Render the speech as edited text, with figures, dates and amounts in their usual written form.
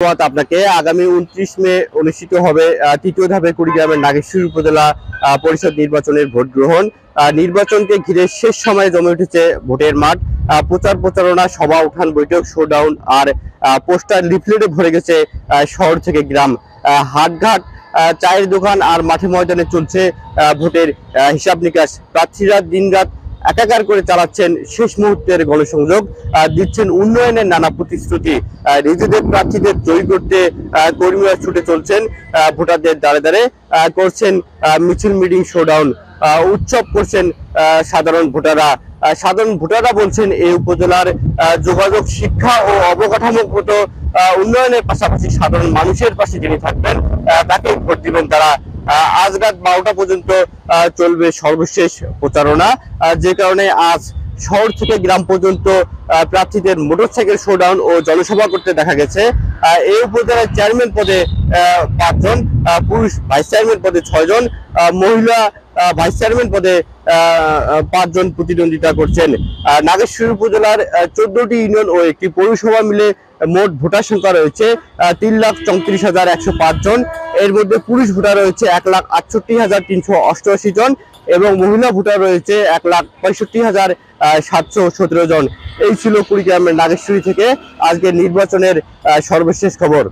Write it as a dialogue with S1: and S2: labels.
S1: ধন্যবাদ আপনাকে। আগামী 29 মে অনুষ্ঠিত হবে তৃতীয় ধাপে কুড়িগ্রামের নাগেশ্বরী উপজেলা পরিষদ নির্বাচনের ভোট গ্রহণ। নির্বাচনকে ঘিরে শেষ সময়ে জমে উঠেছে ভোটের মাঠ। প্রচার প্রচারণা, সভা, উঠান বৈঠক, শোডাউন আর পোস্টার লিফলেটে ভরে গেছে শহর থেকে গ্রাম। হাটঘাট, চায়ের দোকান আর মাঠে ময়দানে চলছে ভোটের হিসাব নিকাশ। প্রার্থীরা দিনরাত একাকার করে চালাচ্ছেন শেষ মুহূর্তের গণসংযোগ, দিচ্ছেন উন্নয়নের নানা প্রতিশ্রুতি। নিজেদের প্রার্থীদের জয়ী করতে কর্মীরা ছুটে চলছেন ভোটারদের দ্বারে দ্বারে, করছেন মিছিল, মিটিং, শোডাউন। উৎসব করছেন সাধারণ ভোটাররা বলছেন এই উপজেলার যোগাযোগ, শিক্ষা ও অবকাঠামোগত উন্নয়নের পাশাপাশি সাধারণ মানুষের পাশে যিনি থাকবেন তাকে ভোট দিবেন তারা। আজ রাত 12টা পর্যন্ত চলবে সর্বশেষ প্রচারণা, যে কারণে আজ শহর থেকে গ্রাম পর্যন্ত প্রার্থীদের মোটরসাইকেল শোডাউন ও জনসভা করতে দেখা গেছে। এই উপজেলার চেয়ারম্যান পদে 5 জন, পুরুষ ভাইস চেয়ারম্যান পদে 6 জন, মহিলা ভাইস চেয়ারম্যান পদে 5 জন প্রতিদ্বন্দ্বিতা করছেন। নাগেশ্বরী উপজেলার 14টি ইউনিয়ন ও একটি পৌরসভা মিলে মোট ভোটার সংখ্যা রয়েছে 3,34,105 জন। এর মধ্যে পুরুষ ভোটার রয়েছে 1,68,388 জন এবং মহিলা ভোটার রয়েছে 1,65,717 জন। এই ছিল কুড়িগ্রামের নাগেশ্বরী থেকে আজকের নির্বাচনের সর্বশেষ খবর।